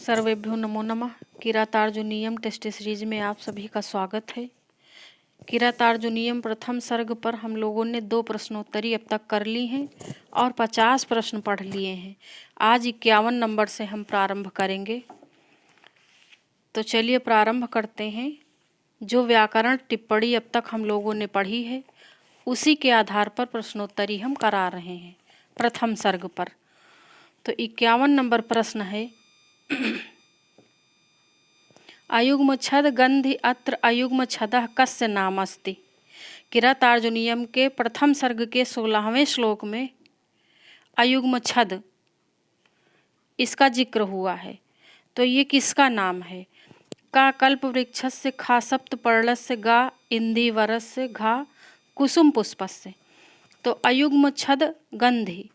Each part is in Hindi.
सर्वेभ्यो नमो नमः। किरातार्जुनीयम टेस्ट सीरीज में आप सभी का स्वागत है। किरातार्जुनीयम प्रथम सर्ग पर हम लोगों ने 2 प्रश्नोत्तरी अब तक कर ली हैं और 50 प्रश्न पढ़ लिए हैं। आज 51 नंबर से हम प्रारंभ करेंगे। तो चलिए प्रारंभ करते हैं। जो व्याकरण टिप्पणी अब तक हम लोगों ने पढ़ी है उसी के आधार पर प्रश्नोत्तरी हम करा रहे हैं प्रथम सर्ग पर। तो 51 नंबर प्रश्न है, अयुग्म छद गंधि अत्र अयुग्म छदः कस्य नाम अस्ति। किरातार्जुनीयम के प्रथम सर्ग के 16वें श्लोक में अयुग्म छद इसका जिक्र हुआ है। तो ये किसका नाम है? का कल्प वृक्षस्य खा सप्त पर्णस्य गा इंदिवरस्य घा कुसुम पुष्पस्य। तो अयुग्म छद गंधि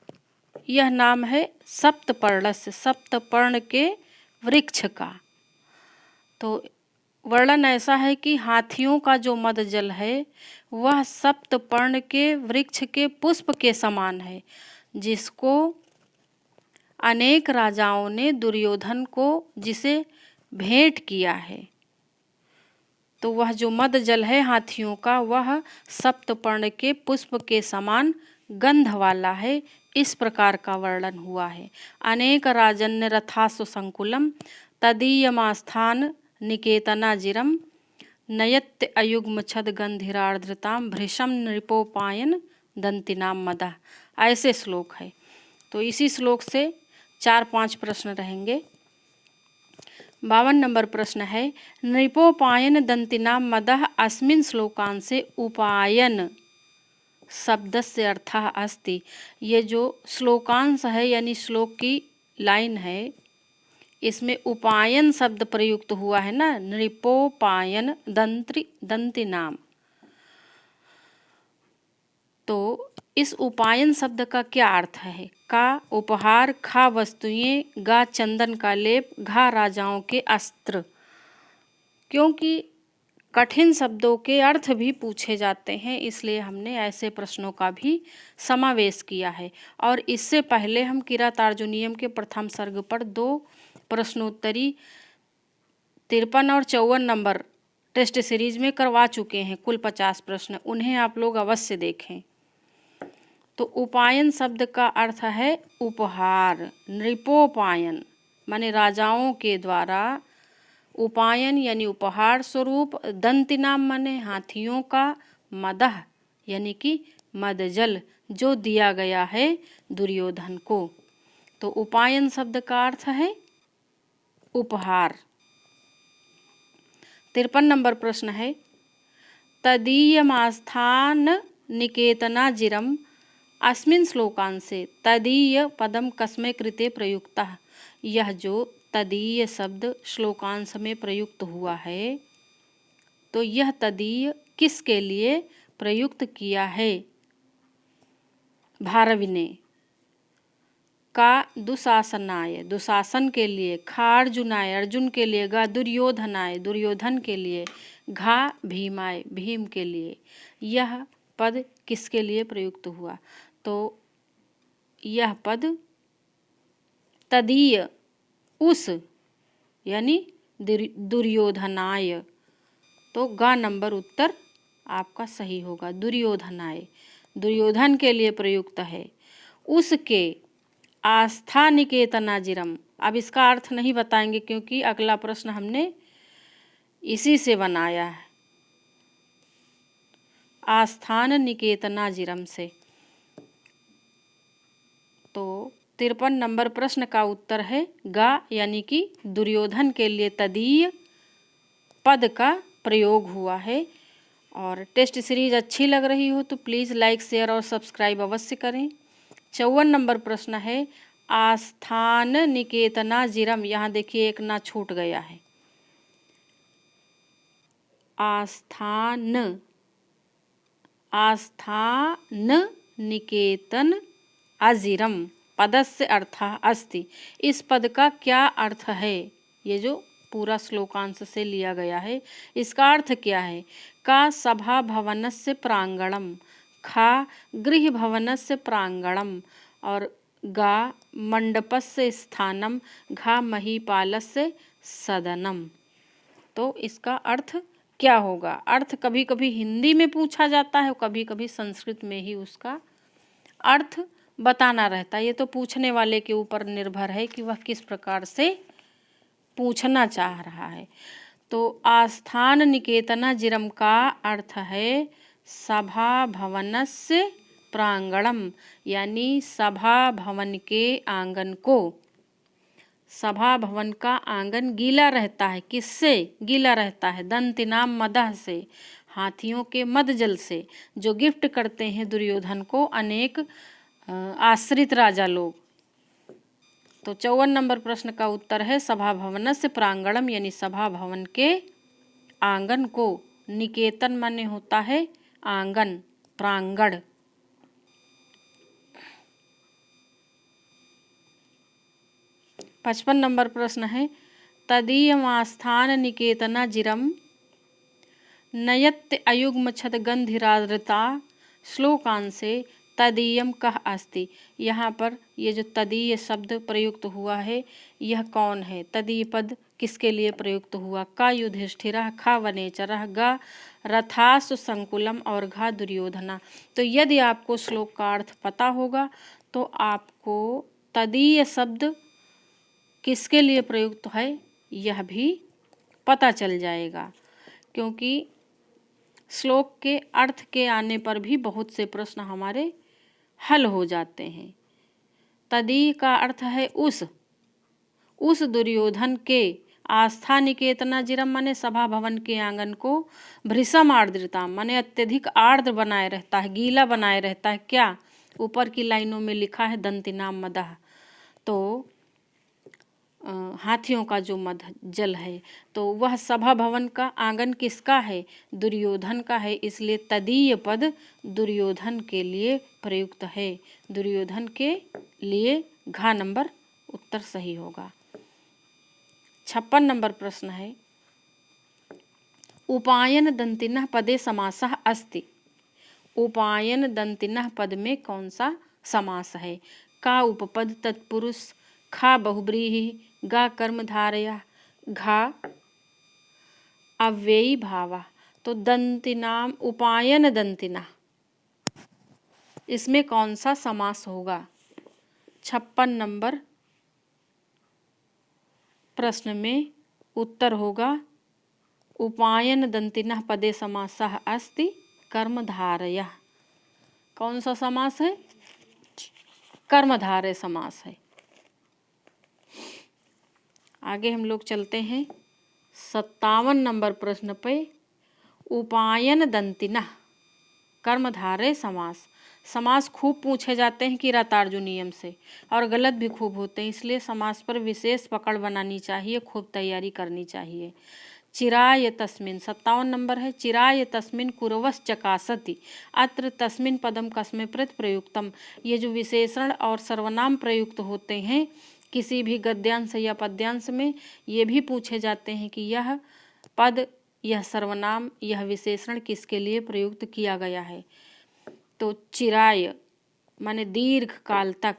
यह नाम है सप्तपर्णस्य, सप्तपर्ण के वृक्ष का। तो वर्णन ऐसा है कि हाथियों का जो मद जल है वह सप्तपर्ण के वृक्ष के पुष्प के समान है, जिसको अनेक राजाओं ने दुर्योधन को जिसे भेंट किया है। तो वह जो मद जल है हाथियों का वह सप्तपर्ण के पुष्प के समान गंध वाला है। इस प्रकार का वर्णन हुआ है। अनेक राजन्य रथास्व संकुलम तदीयमास्थान निकेतनाजिरम नयत्य अयुग्म छद गंधिरार्द्रताम भृशम नृपोपायन दंतिनाम मदः। ऐसे श्लोक है। तो इसी श्लोक से 4-5 प्रश्न रहेंगे। 52 नंबर प्रश्न है, नृपोपायन दंतिनाम मदः अस्मिन् श्लोकांशे उपायन शब्दस्य अर्थः अस्ति। ये जो श्लोकांश है यानी श्लोक की लाइन है, इसमें उपायन शब्द प्रयुक्त हुआ है ना, नृपोपायन दंति नाम। तो इस उपायन शब्द का क्या अर्थ है? का उपहार, खा वस्तुएं, गा चंदन का लेप, घा राजाओं के अस्त्र। क्योंकि कठिन शब्दों के अर्थ भी पूछे जाते हैं, इसलिए हमने ऐसे प्रश्नों का भी समावेश किया है। और इससे पहले हम किरातार्जुनीयम के प्रथम सर्ग पर 2 प्रश्नोत्तरी 53 और 54 नंबर टेस्ट सीरीज में करवा चुके हैं। कुल 50 प्रश्न, उन्हें आप लोग अवश्य देखें। तो उपायन शब्द का अर्थ है उपहार। नृपोपायन माने राजाओं के द्वारा, उपायन यानी उपहार स्वरूप, दंतिनाम माने हाथियों का, मदह यानी कि मदजल जो दिया गया है दुर्योधन को। तो उपायन शब्द का अर्थ है उपहार। 53 नंबर प्रश्न है, तदीयमास्थान निकेतनाजिरम अस्मिन् श्लोकांशे तदीय पदम कस्मै कृते प्रयुक्तः। यह जो तदीय शब्द श्लोकांश में प्रयुक्त हुआ है, तो यह तदीय किसके लिए प्रयुक्त किया है? भारवि ने। का दुशासनाय दुशासन के लिए, खा अर्जुनाय अर्जुन के लिए, गा दुर्योधनाय दुर्योधन के लिए, घा भीमाय भीम के लिए। यह पद किसके लिए प्रयुक्त हुआ? तो यह पद तदीय उस यानी दुर्योधनाय। तो गा नंबर उत्तर आपका सही होगा। दुर्योधनाय दुर्योधन के लिए प्रयुक्त है। उसके आस्था निकेतनाजिरम। अब इसका अर्थ नहीं बताएंगे क्योंकि अगला प्रश्न हमने इसी से बनाया है, आस्थान निकेतनाजिरम से। तो 53 नंबर प्रश्न का उत्तर है गा यानी कि दुर्योधन के लिए तदीय पद का प्रयोग हुआ है। और टेस्ट सीरीज अच्छी लग रही हो तो प्लीज़ लाइक, शेयर और सब्सक्राइब अवश्य करें। 54 नंबर प्रश्न है, आस्थान निकेतनाजिरम। यहाँ देखिए एक ना छूट गया है। आस्थान निकेतन अजिरम पदस्य अर्थः अस्ति। इस पद का क्या अर्थ है? ये जो पूरा श्लोकांश से लिया गया है, इसका अर्थ क्या है? का सभा भवनस्य प्रांगणम, खा गृह भवनस्य प्रांगणम, और गा मंडपस्य स्थानम घा महीपालस्य सदनम। तो इसका अर्थ क्या होगा? अर्थ कभी कभी हिंदी में पूछा जाता है और कभी कभी संस्कृत में ही उसका अर्थ बताना रहता है। ये तो पूछने वाले के ऊपर निर्भर है कि वह किस प्रकार से पूछना चाह रहा है। तो आस्थान निकेतना जिरम का अर्थ है सभा भवनस्य प्रांगणम, यानी सभा भवन के आंगन को। सभा भवन का आंगन गीला रहता है। किससे गीला रहता है? दंतिनाम मदह से, हाथियों के मद जल से, जो गिफ्ट करते हैं दुर्योधन को अनेक आश्रित राजा लोग। तो 54 नंबर प्रश्न का उत्तर है सभा भवनस्य प्रांगणम, यानी सभा भवन के आंगन को। निकेतन माने होता है आंगन, प्रांगण। 55 नंबर प्रश्न है तदीयमास्थान निकेतना जिरम नयत्य अयुग्म छद गंधिराद्रता श्लोकांशे तदीयम कह अस्ति। यहाँ पर ये जो तदीय शब्द प्रयुक्त हुआ है यह कौन है? तदीय पद किसके लिए प्रयुक्त हुआ? का युधिष्ठिरः, खा वनेचरः, ग रथासु संकुलम और घा दुर्योधना। तो यदि आपको श्लोक का अर्थ पता होगा तो आपको तदीय शब्द किसके लिए प्रयुक्त है यह भी पता चल जाएगा, क्योंकि श्लोक के अर्थ के आने पर भी बहुत से प्रश्न हमारे हल हो जाते हैं। तदी का अर्थ है उस दुर्योधन के, आस्था निकेतना जिरम माने सभा भवन के आंगन को, भृशम आर्द्रता माने अत्यधिक आर्द्र बनाए रहता है, गीला बनाए रहता है। क्या? ऊपर की लाइनों में लिखा है दंतिनाम मदह, तो हाथियों का जो मद जल है। तो वह सभा भवन का आंगन किसका है? दुर्योधन का है। इसलिए तदीय पद दुर्योधन के लिए प्रयुक्त है। दुर्योधन के लिए घा नंबर उत्तर सही होगा। 56 नंबर प्रश्न है उपायन दंतिनः पदे समासः अस्ति। उपायन दंतिनः पद में कौन सा समास है? का उपपद तत्पुरुष, खा बहुब्रीहि, गा कर्मधारया, घा अव्ययी भावा। तो दंतिनाम उपायन दंतिना, इसमें कौन सा समास होगा? 56 नंबर प्रश्न में उत्तर होगा उपायन दंतिनः पदे समासः अस्ति कर्मधारया। कौन सा समास है? कर्मधारय समास है। आगे हम लोग चलते हैं 57 नंबर प्रश्न पे। उपायन दंतिनः कर्मधारय समास। समास खूब पूछे जाते हैं किरातार्जुन नियम से और गलत भी खूब होते हैं, इसलिए समास पर विशेष पकड़ बनानी चाहिए, खूब तैयारी करनी चाहिए। चिराय तस्मिन 57 नंबर है। चिराय तस्मिन कुरवस चकासति अत्र तस्मिन पदम कस्मै प्रति प्रयुक्तम। ये जो विशेषण और सर्वनाम प्रयुक्त होते हैं किसी भी गद्यांश या पद्यांश में, ये भी पूछे जाते हैं कि यह पद, यह सर्वनाम, यह विशेषण किसके लिए प्रयुक्त किया गया है। तो चिराय माने दीर्घ काल तक,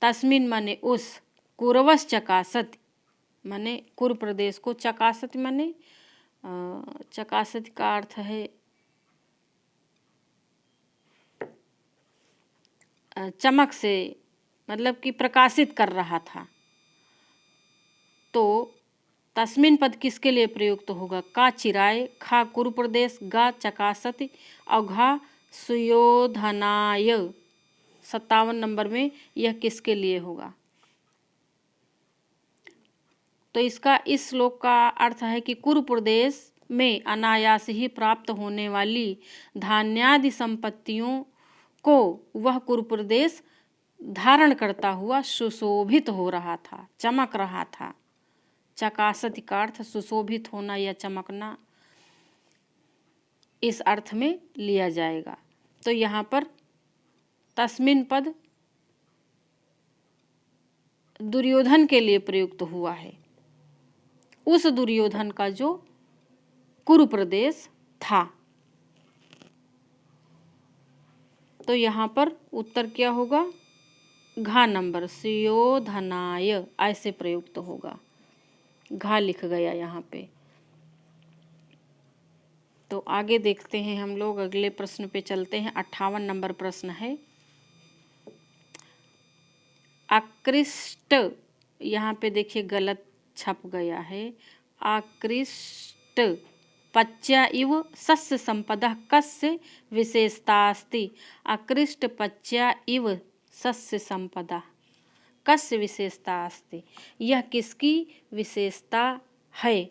तस्मिन माने उस, कुरवस चकासति माने कुरु प्रदेश को, चकासति माने चकासति का अर्थ है चमक से, मतलब कि प्रकाशित कर रहा था। तो तस्मिन पद किसके लिए प्रयुक्त होगा? का चिराय, खा कुरु प्रदेश, गा चकासति और घा सुयोधनाय। 57 नंबर में यह किसके लिए होगा? तो इसका इस श्लोक का अर्थ है कि कुरु प्रदेश में अनायास ही प्राप्त होने वाली धान्यादि संपत्तियों को वह कुरु प्रदेश धारण करता हुआ सुशोभित हो रहा था, चमक रहा था। चकासति का अर्थ सुशोभित होना या चमकना, इस अर्थ में लिया जाएगा। तो यहाँ पर तस्मिन पद दुर्योधन के लिए प्रयुक्त हुआ है, उस दुर्योधन का जो कुरु प्रदेश था। तो यहाँ पर उत्तर क्या होगा? घा नंबर सुयोधनाय ऐसे प्रयुक्त होगा, घा लिख गया यहाँ पे। तो आगे देखते हैं हम लोग, अगले प्रश्न पे चलते हैं। 58 नंबर प्रश्न है। आकृष्ट, यहाँ पे देखिए गलत छप गया है। आकृष्ट पच्या इव सस्य संपदा कस्य विशेषतास्ति। आकृष्ट पच्या इव सस्य संपदा कस्य विशेषता अस्ति। यह किसकी विशेषता है।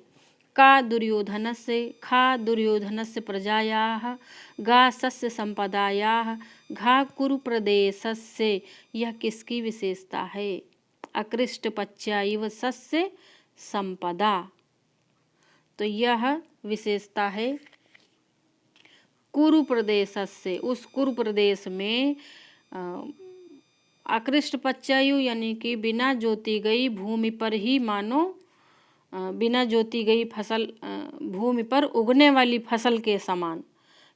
का दुर्योधनस्य, खा दुर्योधनस्य प्रजायाः, गा सस्य संपदायाः, घा कुरु प्रदेशस्य। यह किसकी विशेषता है। अकृष्ट पच्या इव सस्य संपदा, तो यह विशेषता है कुरु प्रदेशस्य, उस कुरु प्रदेश में। आकृष्ट पच्यायु यानी कि बिना जोती गई भूमि पर ही, मानो बिना जोती गई फसल, भूमि पर उगने वाली फसल के समान,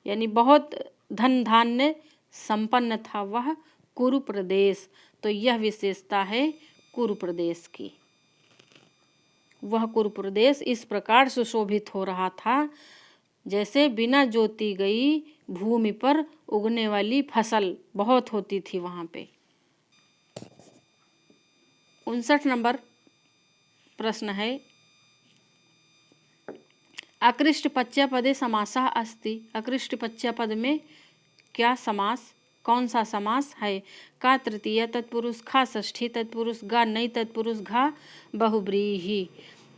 यानी बहुत धन धान्य संपन्न था वह कुरु प्रदेश। तो यह विशेषता है कुरु प्रदेश की। वह कुरु प्रदेश इस प्रकार सुशोभित हो रहा था जैसे बिना जोती गई भूमि पर उगने वाली फसल बहुत होती थी वहाँ पे। 59 नंबर प्रश्न है। अकृष्ट पच्या पदे समासः अस्ति। अकृष्ट पच्या पद में क्या समास, कौन सा समास है। का तृतीया तत्पुरुष, खा षष्ठी तत्पुरुष, गा नई तत्पुरुष, घा बहुब्रीहि।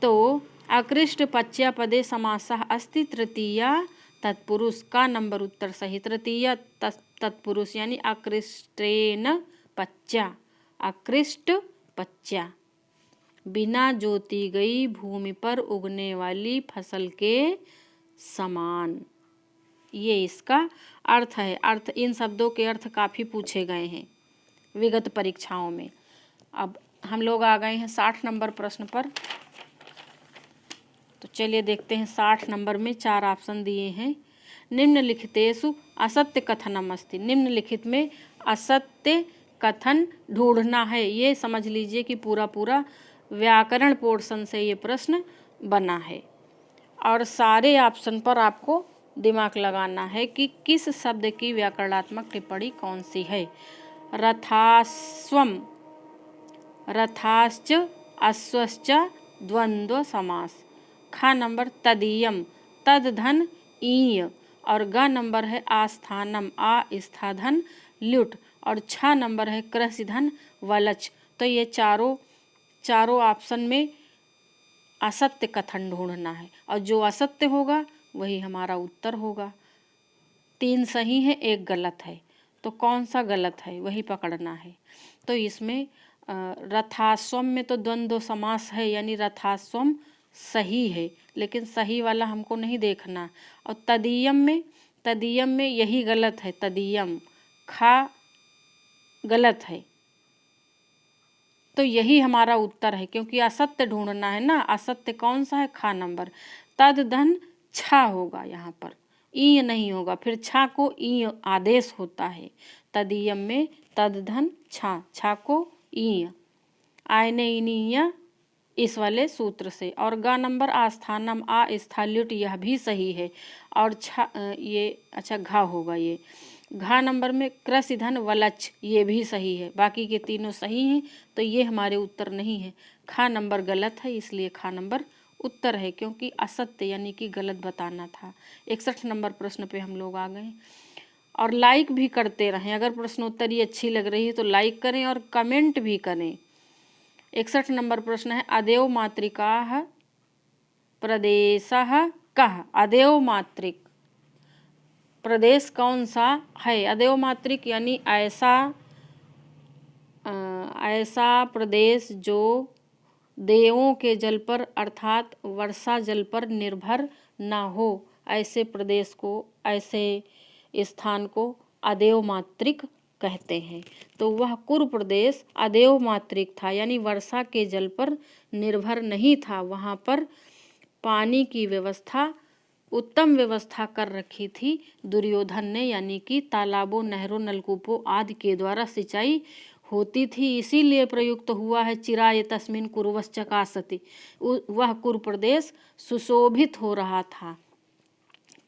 तो अकृष्ट पच्या पदे समासः अस्ति तृतीया तत्पुरुष, का नंबर उत्तर सही। तृतीया तत्पुरुष यानी अकृष्टेन पच्या, अकृष्ट पच्या बिना जोती गई भूमि पर उगने वाली फसल के समान, ये इसका अर्थ है। अर्थ, इन शब्दों के अर्थ काफ़ी पूछे गए हैं विगत परीक्षाओं में। अब हम लोग आ गए हैं 60 नंबर प्रश्न पर। तो चलिए देखते हैं 60 नंबर में 4 ऑप्शन दिए हैं। निम्नलिखितेषु असत्य कथनम अस्ति। निम्नलिखित में असत्य कथन ढूंढना है। ये समझ लीजिए कि पूरा पूरा व्याकरण पोर्शन से ये प्रश्न बना है और सारे ऑप्शन पर आपको दिमाग लगाना है कि किस शब्द की व्याकरणात्मक टिप्पणी कौन सी है। रथास्वम, रथाश्च, अश्वश्च द्वंद्व समास। खा नंबर तदीयम, तद धन ईय, और ग नंबर है आस्थानम, आ स्थाधन ल्युट, और छा नंबर है कृषि धन वलच। तो ये चारों ऑप्शन में असत्य कथन ढूंढना है और जो असत्य होगा वही हमारा उत्तर होगा। 3 सही है, 1 गलत है, तो कौन सा गलत है वही पकड़ना है। तो इसमें रथास्वम में तो द्वंद्व समास है, यानी रथास्वम सही है, लेकिन सही वाला हमको नहीं देखना। और तदीयम में यही गलत है, तदीयम खा गलत है, तो यही हमारा उत्तर है क्योंकि असत्य ढूंढना है ना। असत्य कौन सा है, खा नंबर। तद धन छा होगा यहाँ पर, ई नहीं होगा, फिर छा को ई आदेश होता है। तदीयम में तद धन छा, छा को ई, आयने इनीय इस वाले सूत्र से। और गा नंबर आस्थानम, आ स्थाल्युट, यह भी सही है। और छा ये अच्छा घा होगा, ये घा नंबर में कृषि धन वलच, ये भी सही है। बाकी के तीनों सही हैं, तो ये हमारे उत्तर नहीं है। खा नंबर गलत है, इसलिए खा नंबर उत्तर है क्योंकि असत्य यानी कि गलत बताना था। 61 नंबर प्रश्न पे हम लोग आ गए। और लाइक भी करते रहें, अगर प्रश्नोत्तरी अच्छी लग रही है तो लाइक करें और कमेंट भी करें। 61 नंबर प्रश्न है। अदेव मातृकाः प्रदेशः कः। अदेव मातृक प्रदेश कौन सा है। अदेव मातृक यानी ऐसा प्रदेश जो देवों के जल पर अर्थात वर्षा जल पर निर्भर ना हो, ऐसे प्रदेश को, ऐसे स्थान को अदेव मातृक कहते हैं। तो वह कुरु प्रदेश अदेव मातृक था, यानी वर्षा के जल पर निर्भर नहीं था। वहाँ पर पानी की व्यवस्था, उत्तम व्यवस्था कर रखी थी दुर्योधन ने, यानी कि तालाबों, नहरों, नलकूपों आदि के द्वारा सिंचाई होती थी, इसीलिए प्रयुक्त हुआ है चिराय तस्मिन कुरुवश्चकासति। वह कुरु प्रदेश सुशोभित हो रहा था।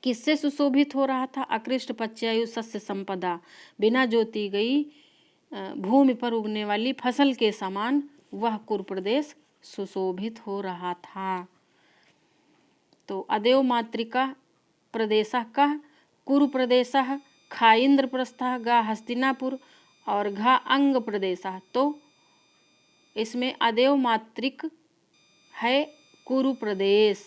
किससे सुशोभित हो रहा था? अकृष्ट पच्यायु सस्य संपदा, बिना जोती गई भूमि पर उगने वाली फसल के समान वह कुरु प्रदेश सुशोभित हो रहा था। तो अदेव मातृका प्रदेशः कः? कुरु प्रदेशः, खा इंद्रप्रस्थः, गा हस्तिनापुर और घा अंग प्रदेशः। तो इसमें अदेव मातृक है कुरु प्रदेश,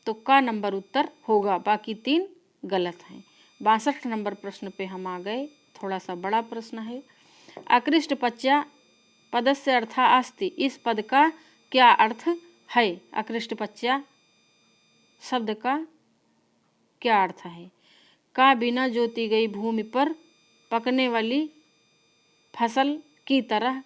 तो का नंबर उत्तर होगा, बाकी 3 गलत हैं। 62 नंबर प्रश्न पे हम आ गए, थोड़ा सा बड़ा प्रश्न है। अकृष्ट पच्या पदस्य अर्था अस्ति, इस पद का क्या अर्थ है? अकृष्ट पच्या शब्द का क्या अर्थ है? का बिना जोती गई भूमि पर पकने वाली फसल की तरह,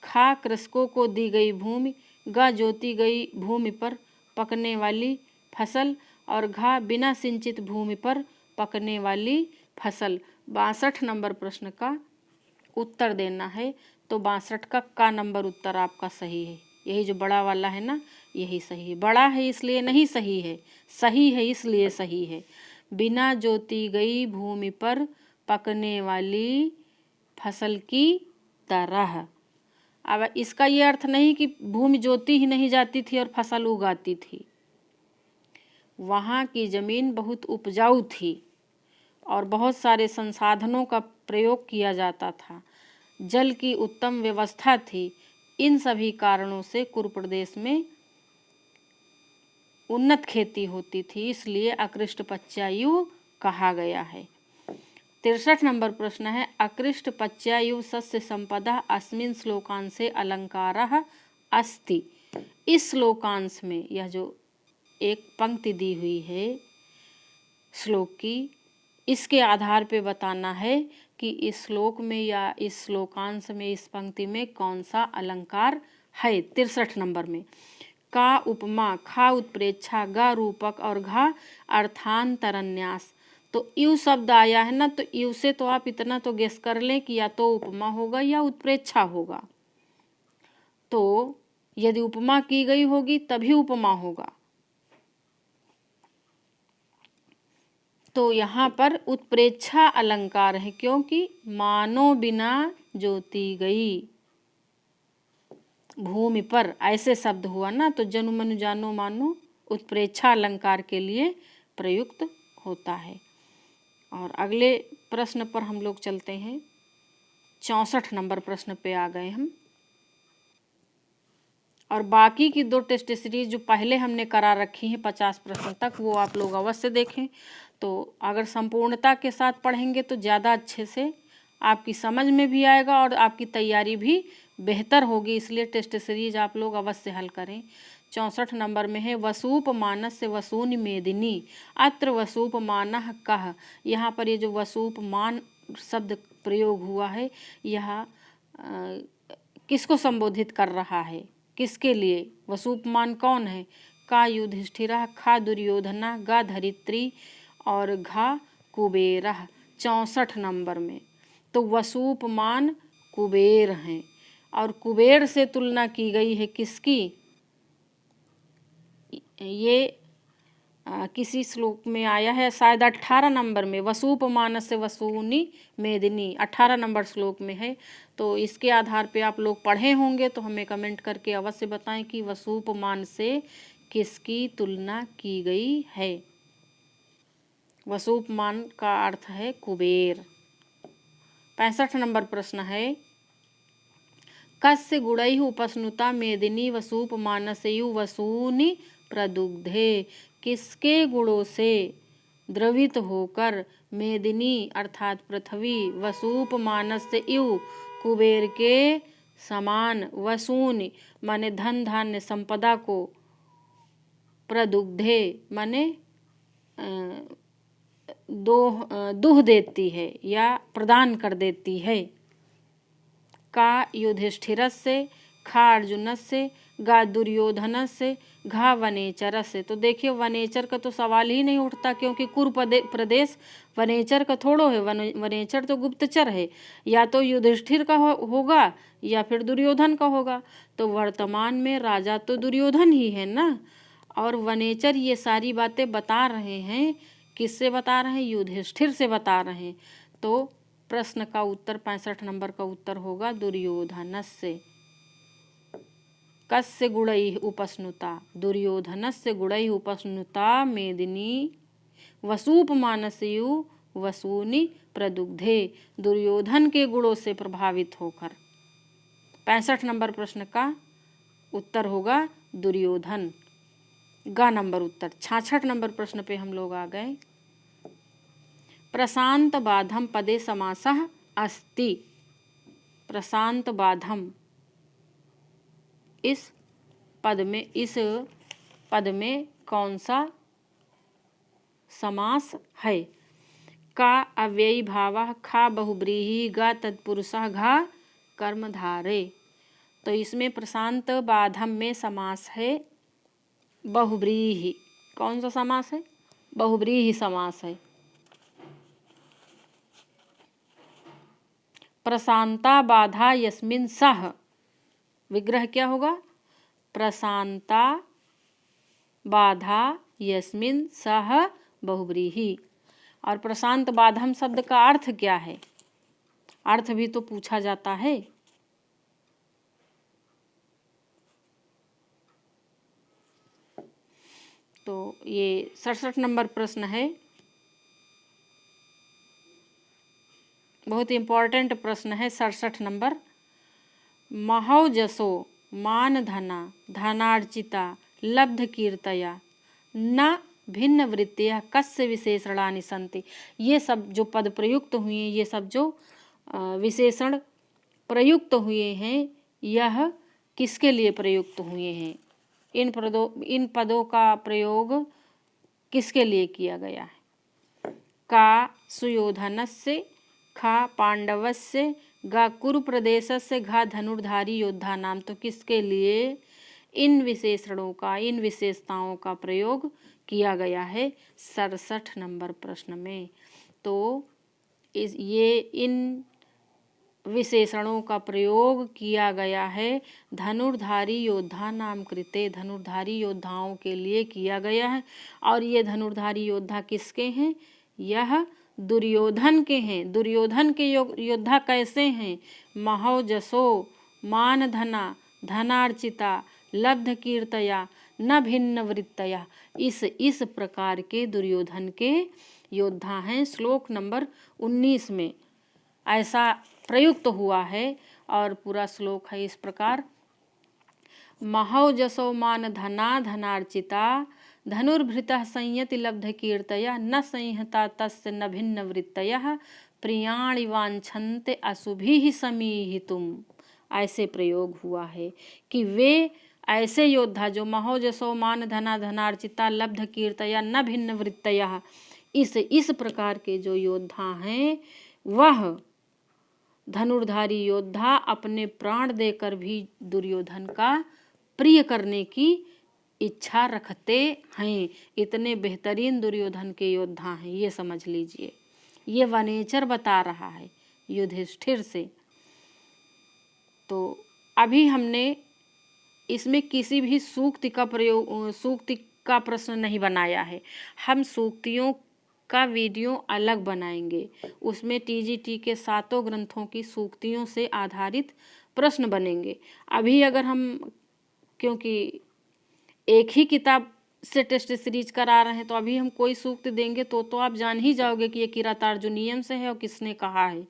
खा कृषकों को दी गई भूमि, गा जोती गई भूमि पर पकने वाली फसल और घा बिना सिंचित भूमि पर पकने वाली फसल। 62 नंबर प्रश्न का उत्तर देना है। तो 62 का नंबर उत्तर आपका सही है। यही जो बड़ा वाला है ना, यही सही है। बड़ा है इसलिए नहीं सही है, सही है इसलिए सही है। बिना जोती गई भूमि पर पकने वाली फसल की तरह। अब इसका ये अर्थ नहीं कि भूमि जोती ही नहीं जाती थी और फसल उगाती थी। वहाँ की ज़मीन बहुत उपजाऊ थी और बहुत सारे संसाधनों का प्रयोग किया जाता था, जल की उत्तम व्यवस्था थी। इन सभी कारणों से कुरु प्रदेश में उन्नत खेती होती थी, इसलिए अकृष्ट पच्यायु कहा गया है। 63 नंबर प्रश्न है, अकृष्ट पच्यायु सस्य संपदा अस्मिन् श्लोकांशे अलंकारः अस्ति। इस श्लोकांश में यह जो एक पंक्ति दी हुई है श्लोक की, इसके आधार पे बताना है कि इस श्लोक में या इस श्लोकांश में, इस पंक्ति में कौन सा अलंकार है। 63 नंबर में का उपमा, खा उत्प्रेक्षा, गा रूपक और घा अर्थांतरन्यास। तो यू शब्द आया है ना, तो यू से तो आप इतना तो गेस कर लें कि या तो उपमा होगा या उत्प्रेक्षा होगा। तो यदि उपमा की गई होगी तभी उपमा होगा। तो यहाँ पर उत्प्रेक्षा अलंकार है, क्योंकि मानो बिना जोती गई भूमि पर, ऐसे शब्द हुआ ना, तो जनु मनु जानो मानो उत्प्रेक्षा अलंकार के लिए प्रयुक्त होता है। और अगले प्रश्न पर हम लोग चलते हैं। 64 नंबर प्रश्न पे आ गए हम। और बाकी की 2 टेस्ट सीरीज जो पहले हमने करा रखी हैं 50 प्रश्न तक, वो आप लोग अवश्य देखें। तो अगर संपूर्णता के साथ पढ़ेंगे तो ज़्यादा अच्छे से आपकी समझ में भी आएगा और आपकी तैयारी भी बेहतर होगी, इसलिए टेस्ट सीरीज आप लोग अवश्य हल करें। 64 नंबर में है, वसूप मानस्य वसूनि मेदिनी, अत्र वसूप मानः कः। यहाँ पर ये जो वसूप मान शब्द प्रयोग हुआ है, यह किसको संबोधित कर रहा है, किसके लिए? वसूपमान कौन है? का युधिष्ठिरः, खा दुर्योधना, गा धरित्री और घा कुबेरः। 64 नंबर में तो वसूपमान कुबेर हैं और कुबेर से तुलना की गई है किसकी? ये किसी श्लोक में आया है शायद 18 नंबर में, वसूपमानस्य वसूनि मेदिनी 18 नंबर श्लोक में है। तो इसके आधार पे आप लोग पढ़े होंगे तो हमें कमेंट करके अवश्य बताएं कि वसूपमान से किसकी तुलना की गई है। वसूपमान का अर्थ है कुबेर। 65 नंबर प्रश्न है, कस्य गुणैः उपस्नुता मेदिनी वसूपमानस्यु वसूनि प्रदुग्धे। किसके गुणों से द्रवित होकर मेदिनी अर्थात पृथ्वी वसूपमानस्य इव कुबेर के समान वसूनि माने धन धान्य संपदा को, प्रदुग्धे माने दूह देती है या प्रदान कर देती है। का युधिष्ठिरस्य, खा अर्जुनस्य, गा दुर्योधनस्य, घा वनेचरस्य। तो देखिए वनेचर का तो सवाल ही नहीं उठता, क्योंकि कुरु प्रदेश वनेचर का थोड़ो है। वनेचर तो गुप्तचर है, या तो युधिष्ठिर का होगा या फिर दुर्योधन का होगा। तो वर्तमान में राजा तो दुर्योधन ही है ना, और वनेचर ये सारी बातें बता रहे हैं। किससे बता रहे हैं? युधिष्ठिर से बता रहे हैं। तो प्रश्न का उत्तर 65 नंबर का उत्तर होगा दुर्योधनस्य। कस्य गुणैः उपस्नुता, दुर्योधनस्य गुणैः उपस्नुता मेदिनी वसूपमानस्यु वसूनि प्रदुग्धे। दुर्योधन के गुणों से प्रभावित होकर 65 नंबर प्रश्न का उत्तर होगा दुर्योधन। गा नंबर उत्तर। 66 नंबर प्रश्न पे हम लोग आ गए। प्रशांत बाधम पदे समासः अस्ति। प्रशांत बाधम इस पद में कौन सा समास है? का अव्ययी भावः, खा बहुब्रीहि, गा तत्पुरुषः, घा कर्मधारे। तो इसमें प्रशांत बाधम में समास है बहुब्रीहि। कौन सा समास है? बहुब्रीहि समास है। प्रशांता बाधा यस्मिन सह, विग्रह क्या होगा? प्रशांता बाधा यस्मिन सह बहुब्रीहि। और प्रशांत बाधम शब्द का अर्थ क्या है? अर्थ भी तो पूछा जाता है। तो ये 67 नंबर प्रश्न है, बहुत इम्पोर्टेंट प्रश्न है 67 नंबर। महौजसो मान धना धनार्चिता लब्ध कीर्तया न भिन्न वृत्तियाँ कस्य विशेषणानि सन्ति। ये सब जो पद प्रयुक्त हुए, ये सब जो विशेषण प्रयुक्त हुए हैं, यह किसके लिए प्रयुक्त हुए हैं? इन पदों का प्रयोग किसके लिए किया गया है? का सुयोधनस्य, खा पांडवस्य, गा कुरु प्रदेशस्य, घा धनुर्धारी योद्धा नाम। तो किसके लिए इन विशेषणों का, इन विशेषताओं का प्रयोग किया गया है 67 नंबर प्रश्न में? तो ये इन विशेषणों का प्रयोग किया गया है धनुर्धारी योद्धा नाम कृते, धनुर्धारी योद्धाओं के लिए किया गया है। और ये धनुर्धारी योद्धा किसके हैं? यह दुर्योधन के हैं। दुर्योधन के योद्धा कैसे हैं? महौजसो मान धना धनार्चिता लब्ध कीर्तया न भिन्न वृत्तया। इस प्रकार के दुर्योधन के योद्धा हैं। श्लोक नंबर 19 में ऐसा प्रयुक्त हुआ है, और पूरा श्लोक है इस प्रकार। महौजसो मान धना धनार्चिता धनुर्भृतः संयति लब्ध कीर्तया न संहता तस्य न भिन्न वृत्तयः प्रियाणि वांछन्ते अशुभिः समीहितुम्। ऐसे प्रयोग हुआ है कि वे ऐसे योद्धा जो महौजसो मान धना धनार्चिता लब्ध कीर्तया न भिन्न वृत्तयः, इस प्रकार के जो योद्धा हैं, वह धनुर्धारी योद्धा अपने प्राण देकर भी दुर्योधन का प्रिय करने की इच्छा रखते हैं। इतने बेहतरीन दुर्योधन के योद्धा हैं, ये समझ लीजिए। ये वनेचर बता रहा है युधिष्ठिर से। तो अभी हमने इसमें किसी भी सूक्ति का प्रश्न नहीं बनाया है। हम सूक्तियों का वीडियो अलग बनाएंगे, उसमें टीजीटी के 7 ग्रंथों की सूक्तियों से आधारित प्रश्न बनेंगे। अभी अगर हम, क्योंकि एक ही किताब से टेस्ट सीरीज करा रहे हैं, तो अभी हम कोई सूक्त देंगे तो आप जान ही जाओगे कि ये किरातार्जुनीयम से है और किसने कहा है,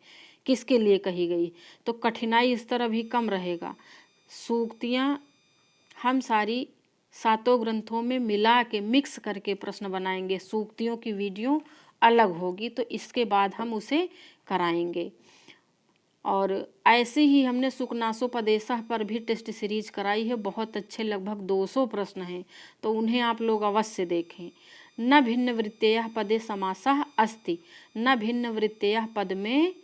किसके लिए कही गई। तो कठिनाई इस तरह भी कम रहेगा। सूक्तियाँ हम सारी 7 ग्रंथों में मिला के मिक्स करके प्रश्न बनाएंगे। सूक्तियों की वीडियो अलग होगी, तो इसके बाद हम उसे कराएंगे। और ऐसे ही हमने सुकनासोपदेशः पर भी टेस्ट सीरीज कराई है, बहुत अच्छे, लगभग 200 प्रश्न हैं, तो उन्हें आप लोग अवश्य देखें। न भिन्न वृत्तयः पदे समासः अस्ति। न भिन्न वृत्तयः पद में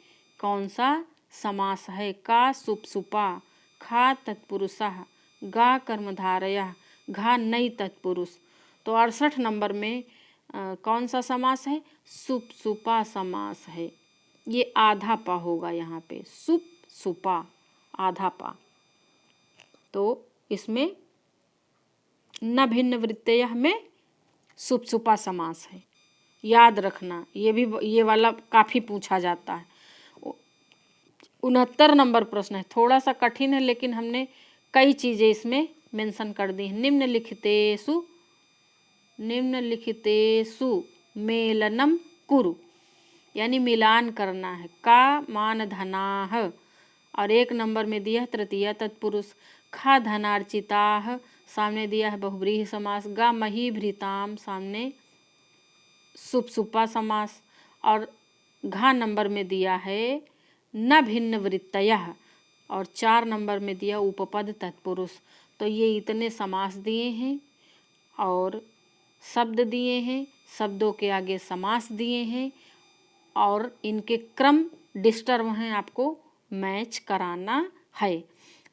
कौन सा समास है? का सुपसुपा, खा तत्पुरुषः, गा कर्मधारयः, घा नई तत्पुरुष। तो 68 नंबर में कौन सा समास है? सुप सुपा समास है। ये आधा पा होगा यहाँ पे, सुप सुपा आधा पा। तो इसमें न भिन्न वृत्तयः में सुप सुपा समास है, याद रखना। ये वाला काफ़ी पूछा जाता है। 69 नंबर प्रश्न है, थोड़ा सा कठिन है लेकिन हमने कई चीज़ें इसमें मेंशन कर दी हैं। निम्नलिखितेषु मेलनम कुरु, यानी मिलान करना है। का मान धनाः, और 1 नंबर में दिया है तृतीया तत्पुरुष। खा धनार्चिताः, सामने दिया है बहुव्रीहि समास। गा महीभृताम, सामने सुप सुपा समास। और घा नंबर में दिया है न भिन्न वृत्तयः, और 4 नंबर में दिया उपपद तत्पुरुष। तो ये इतने समास दिए हैं और शब्द दिए हैं, शब्दों के आगे समास दिए हैं और इनके क्रम डिस्टर्ब हैं, आपको मैच कराना है।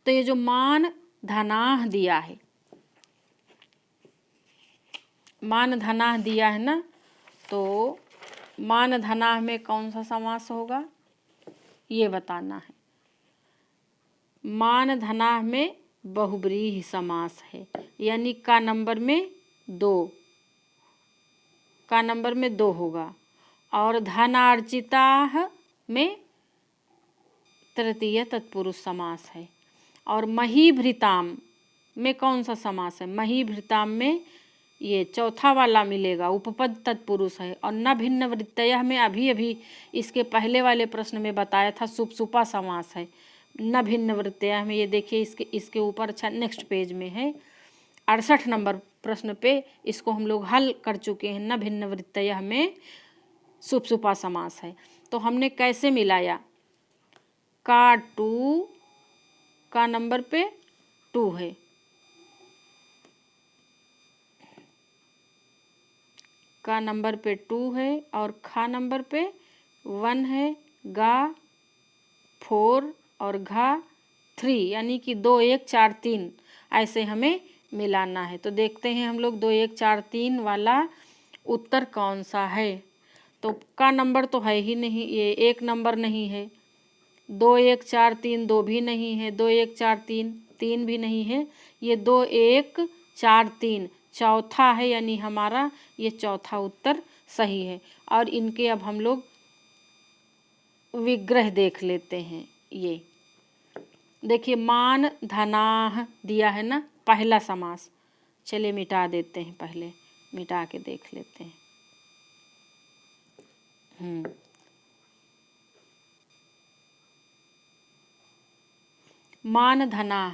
तो ये जो मान धनाः दिया है, मान धनाः दिया है ना, तो मान धनाः में कौन सा समास होगा ये बताना है। मान धनाः में बहुव्रीहि समास है, यानी का नंबर में 2, का नंबर में 2 होगा। और धनार्चिताः में तृतीय तत्पुरुष समास है। और महीभृताम में कौन सा समास है? महीभृताम में ये चौथा वाला मिलेगा, उपपद तत्पुरुष है। और न भिन्न वृत्तयः में अभी इसके पहले वाले प्रश्न में बताया था सुप सुपा समास है। न भिन्न वृत्तयः में ये देखिए इसके ऊपर, अच्छा नेक्स्ट पेज में है 68 नंबर प्रश्न पे इसको हम लोग हल कर चुके हैं। न भिन्न वृत्तयः में सुप सुपा समास है। तो हमने कैसे मिलाया? का 2 का नंबर पे 2 है, का नंबर पे 2 है और खा नंबर पे 1 है, गा 4 और घा 3, यानी कि 2 1 4 3 ऐसे हमें मिलाना है। तो देखते हैं हम लोग 2 1 4 3 वाला उत्तर कौन सा है। तो का नंबर तो है ही नहीं, ये 1 नंबर नहीं है। 2 1 4 3 2 भी नहीं है, 2 1 4 3 3 भी नहीं है, ये 2 1 4 3 चौथा है, यानी हमारा ये चौथा उत्तर सही है। और इनके अब हम लोग विग्रह देख लेते हैं। ये देखिए मान धनाः दिया है ना, पहला समास। चलिए मिटा देते हैं, पहले मिटा के देख लेते हैं। मान धनाः,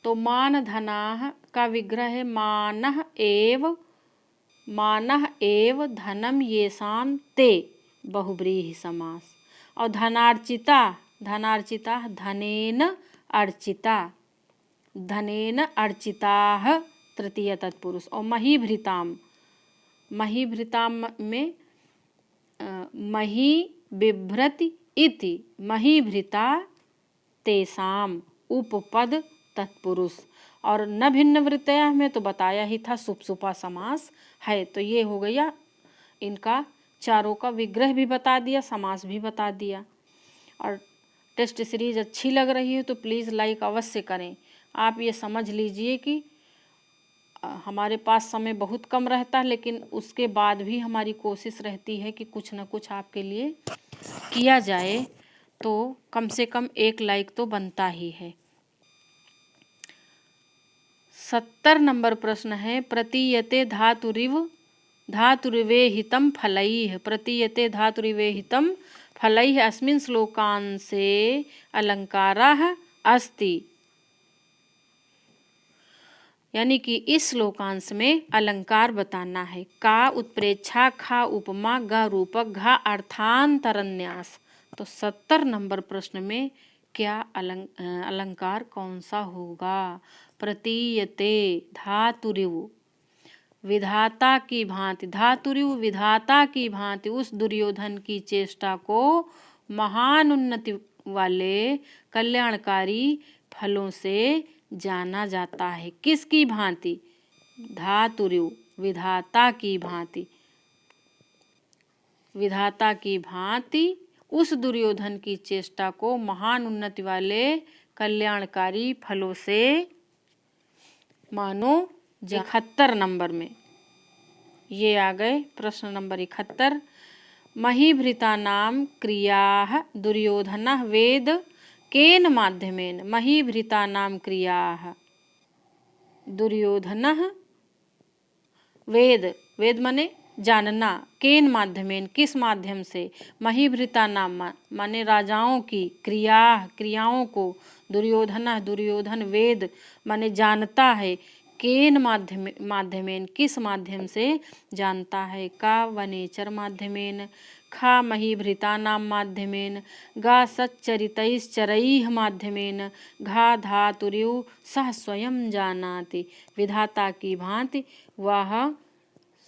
तो मान धनाः का विग्रह है मानः एव धनम येषां ते, बहुव्रीहि समास। और धनार्चिता धनेन अर्चिताः तृतीय तत्पुरुष। और महीभृताम में मही बिभ्रति इति महीभृता तेषाम उपपद तत्पुरुष। और न भिन्न वृत्तयः में तो बताया ही था सुप सुपा समास है। तो ये हो गया, इनका चारों का विग्रह भी बता दिया, समास भी बता दिया। और टेस्ट सीरीज अच्छी लग रही है तो प्लीज़ लाइक अवश्य करें। आप ये समझ लीजिए कि हमारे पास समय बहुत कम रहता है, लेकिन उसके बाद भी हमारी कोशिश रहती है कि कुछ न कुछ आपके लिए किया जाए, तो कम से कम 1 लाइक तो बनता ही है। 70 नंबर प्रश्न है प्रतीयते धातुरिवेहितं फलैः, प्रतीयते धातुरिवेहितं फलैः अस्मिन् श्लोकांशे अलंकारः अस्ति। यानी कि इस श्लोकांश में अलंकार बताना है। का उत्प्रेक्षा, खा उपमा, ग रूपक, घा अर्थांतरन्यास। तो 70 नंबर प्रश्न में क्या अलंकार कौन सा होगा? प्रतीयते धातुरिव विधाता की भांति, धातुरिव विधाता की भांति उस दुर्योधन की चेष्टा को महान उन्नति वाले कल्याणकारी फलों से जाना जाता है। किसकी भांति? धातुर्यु, विधाता की भांति। विधाता की भांति उस दुर्योधन की चेष्टा को महान उन्नति वाले कल्याणकारी फलों से मानो 71 नंबर में ये आ गए। प्रश्न नंबर 71। महीभृता नाम क्रियाः दुर्योधनः वेद केन माध्यमेन? महीभृता नाम क्रियाः दुर्योधनः वेद, वेद माने जानना, केन माध्यमेन किस माध्यम से? महीभृता नाम माने राजाओं की, क्रियाओं को, दुर्योधन वेद माने जानता है, केन माध्यमेन किस माध्यम से जानता है? का वनेचर माध्यमेन, खा महीभृता नाम माध्यमेन, गा सच्चरितैश्चरैः माध्यमेन, घा धातुर्यु सह स्वयं जानाति। विधाता की भांति वह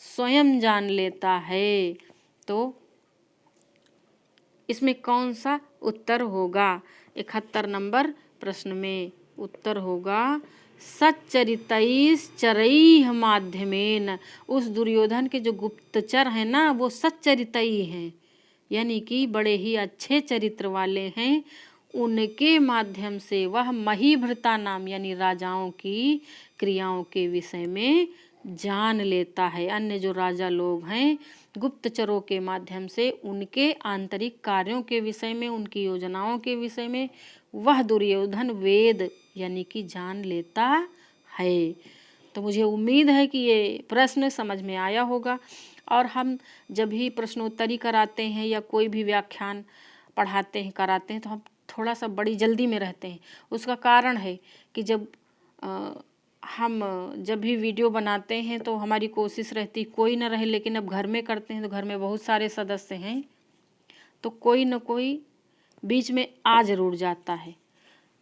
स्वयं जान लेता है। तो इसमें कौन सा उत्तर होगा? 71 नंबर प्रश्न में उत्तर होगा सच्चरितैश्चरैः माध्यमेन। उस दुर्योधन के जो गुप्तचर हैं ना, वो सच्चरितई हैं, यानी कि बड़े ही अच्छे चरित्र वाले हैं। उनके माध्यम से वह महीभृता नाम यानी राजाओं की क्रियाओं के विषय में जान लेता है। अन्य जो राजा लोग हैं, गुप्तचरों के माध्यम से उनके आंतरिक कार्यों के विषय में, उनकी योजनाओं के विषय में वह दुर्योधन वेद यानी कि जान लेता है। तो मुझे उम्मीद है कि ये प्रश्न समझ में आया होगा। और हम जब भी प्रश्नोत्तरी कराते हैं या कोई भी व्याख्यान पढ़ाते हैं, कराते हैं, तो हम थोड़ा सा बड़ी जल्दी में रहते हैं। उसका कारण है कि हम जब भी वीडियो बनाते हैं तो हमारी कोशिश रहती कोई ना रहे, लेकिन अब घर में करते हैं तो घर में बहुत सारे सदस्य हैं, तो कोई न कोई बीच में आ ज़रूर जाता है।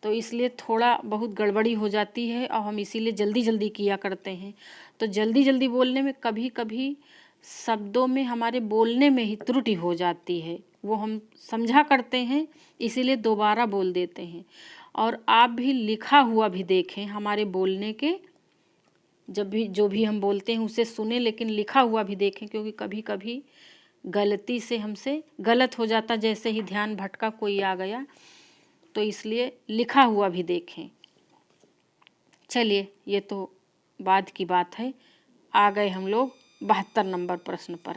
तो इसलिए थोड़ा बहुत गड़बड़ी हो जाती है और हम इसीलिए जल्दी जल्दी किया करते हैं। तो जल्दी जल्दी बोलने में कभी कभी शब्दों में, हमारे बोलने में ही त्रुटि हो जाती है, वो हम समझा करते हैं, इसीलिए दोबारा बोल देते हैं। और आप भी लिखा हुआ भी देखें हमारे बोलने के, जब भी जो भी हम बोलते हैं उसे सुने, लेकिन लिखा हुआ भी देखें, क्योंकि कभी कभी गलती से हमसे गलत हो जाता, जैसे ही ध्यान भटका कोई आ गया, तो इसलिए लिखा हुआ भी देखें। चलिए, ये तो बाद की बात है। आ गए हम लोग 72 नंबर प्रश्न पर।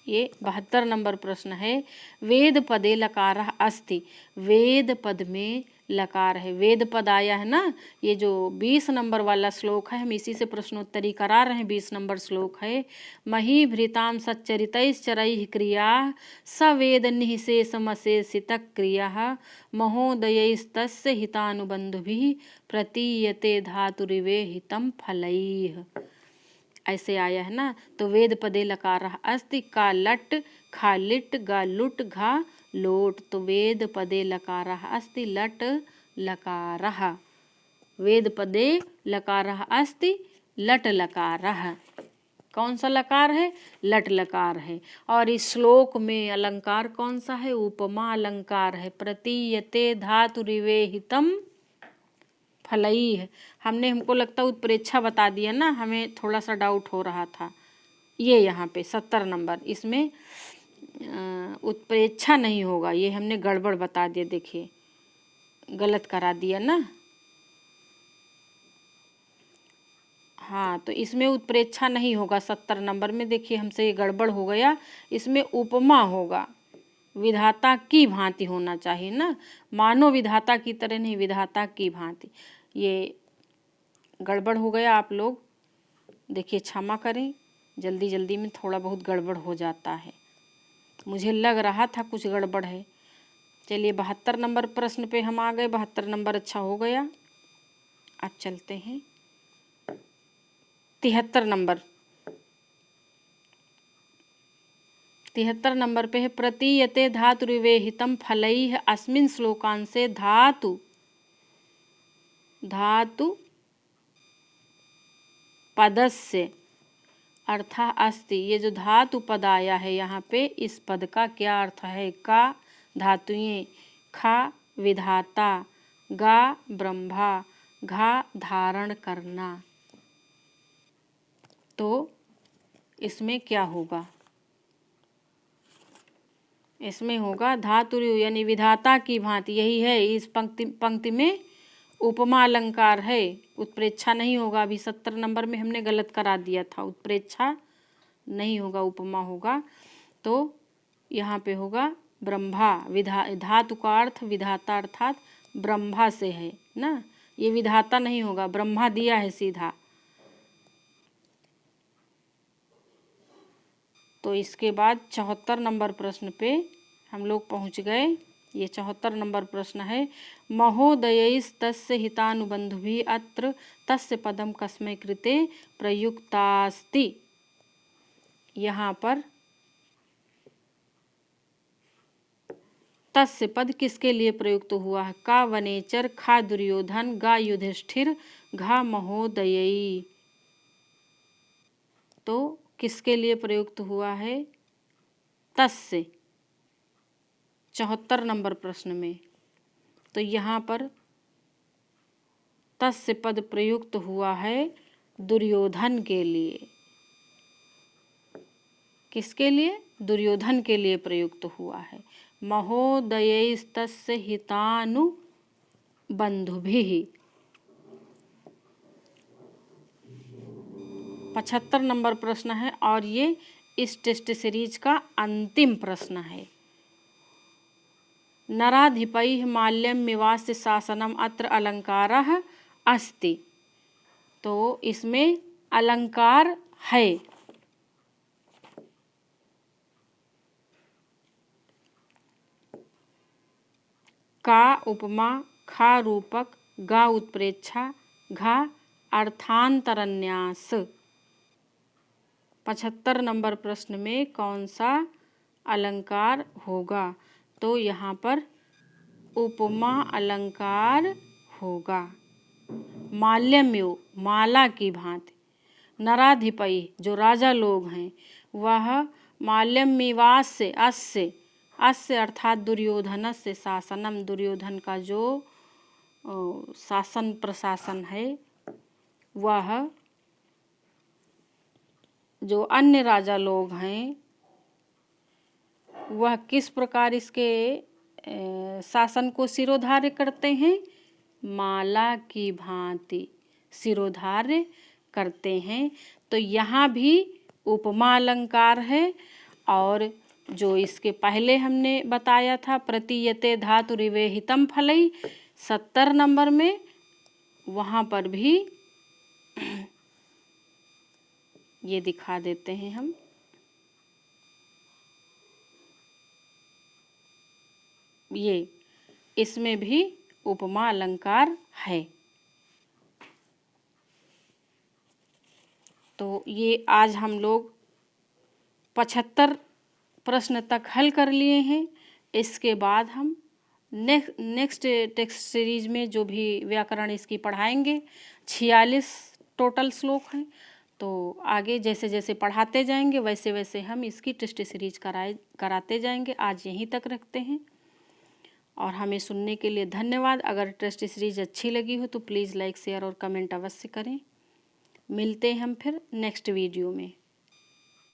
ये 72 नंबर प्रश्न है, वेद पदे लकारः अस्ति। वेद पद में लकार है, वेद पद आया है ना। ये जो 20 नंबर वाला श्लोक है, हम इसी से प्रश्नोत्तरी करा रहे हैं। 20 नंबर श्लोक है, महीभृतां सच्चरितैश्चरैः क्रियाः सवेद निःशेषमशेषितः क्रियाः महोदयैस्तस्य हितानुबन्धुभिः प्रतीयते धातुरिवे हितं फलैः। ऐसे आया है ना। तो वेद पदे लकारः अस्ति, का लट, खा लिट, गा लुट, घा लोट। तो वेद पदे लकारः अस्ति, लट लकारः। वेद पदे लकारः अस्ति, लट लकारः। कौन सा लकार है? लट लकार है। और इस श्लोक में अलंकार कौन सा है? उपमा अलंकार है। प्रतीयते धातुरिवे हितं फलैः। हमको लगता है उत्प्रेक्षा बता दिया ना, हमें थोड़ा सा डाउट हो रहा था। ये यहाँ पे 70 नंबर, इसमें उत्प्रेक्षा नहीं होगा, ये हमने गड़बड़ बता दिया। देखिए, गलत करा दिया ना। हाँ, तो इसमें उत्प्रेक्षा नहीं होगा 70 नंबर में। देखिए, हमसे ये गड़बड़ हो गया। इसमें उपमा होगा, विधाता की भांति होना चाहिए ना, मानो विधाता की तरह नहीं, विधाता की भांति। ये गड़बड़ हो गया, आप लोग देखिए क्षमा करें, जल्दी जल्दी में थोड़ा बहुत गड़बड़ हो जाता है। मुझे लग रहा था कुछ गड़बड़ है। चलिए, 72 नंबर प्रश्न पे हम आ गए। 72 नंबर अच्छा हो गया। अब चलते हैं 73 नंबर। 73 नंबर पे है, प्रतीयते धातुरिवे हितं फलैः अस्मिन् श्लोकांशे धातु पदस्य अर्थः अस्ति। ये जो धातु पद आया है यहाँ पे, इस पद का क्या अर्थ है? का धातुएं, खा विधाता, गा ब्रह्मा, घा धारण करना। तो इसमें क्या होगा? इसमें होगा धातु यानी विधाता की भांति। यही है, इस पंक्ति में उपमा अलंकार है, उत्प्रेक्षा नहीं होगा। अभी 70 नंबर में हमने गलत करा दिया था, उत्प्रेक्षा नहीं होगा, उपमा होगा। तो यहाँ पे होगा ब्रह्मा। धातु का अर्थ विधाता अर्थात ब्रह्मा से है ना, ये विधाता नहीं होगा, ब्रह्मा दिया है सीधा। तो इसके बाद 74 नंबर प्रश्न पे हम लोग पहुँच गए। ये 74 नंबर प्रश्न है, महोदयैस्तस्य हितानुबन्धुभिः अत्र तस्य पदम कस्मै कृते प्रयुक्तास्ति। यहाँ पर तस्य पद किसके लिए प्रयुक्त हुआ है? का वनेचर, खा दुर्योधन, गा युधिष्ठिर, घा महोदयी। तो किसके लिए प्रयुक्त हुआ है? तस्य, 74 नंबर प्रश्न में। तो यहाँ पर तस्य पद प्रयुक्त हुआ है दुर्योधन के लिए। किसके लिए? दुर्योधन के लिए प्रयुक्त हुआ है। महोदयैस्तस्य हितानुबन्धुभिः। 75 नंबर प्रश्न है और ये इस टेस्ट सीरीज का अंतिम प्रश्न है। नराधिपैः माल्यं निवास्य शासनम अत्र अलंकारः अस्ति। तो इसमें अलंकार है। का उपमा, खा रूपक, गा उत्प्रेक्षा, घा अर्थांतरन्यास। 75 नंबर प्रश्न में कौन सा अलंकार होगा? तो यहाँ पर उपमा अलंकार होगा। माल्यम्यो, माला की भांति। नराधिपति, जो राजा लोग हैं, वह माल्यमिवास से, अस्य अर्थात दुर्योधन से शासनम, दुर्योधन का जो शासन प्रशासन है, वह जो अन्य राजा लोग हैं वह किस प्रकार इसके शासन को सिरोधार्य करते हैं? माला की भांति सिरोधार्य करते हैं। तो यहाँ भी उपमा अलंकार है। और जो इसके पहले हमने बताया था प्रतीयते धातु रिवेहितम फलई, 70 नंबर में, वहाँ पर भी ये दिखा देते हैं हम। ये इसमें भी उपमा अलंकार है। तो ये आज हम लोग 75 प्रश्न तक हल कर लिए हैं। इसके बाद हम नेक्स्ट टेक्स्ट सीरीज में जो भी व्याकरण इसकी पढ़ाएंगे, 46 टोटल श्लोक हैं। तो आगे जैसे जैसे पढ़ाते जाएंगे वैसे वैसे हम इसकी टेस्ट सीरीज कराते जाएंगे। आज यहीं तक रखते हैं और हमें सुनने के लिए धन्यवाद। अगर टेस्ट सीरीज अच्छी लगी हो तो प्लीज़ लाइक, शेयर और कमेंट अवश्य करें। मिलते हैं हम फिर नेक्स्ट वीडियो में।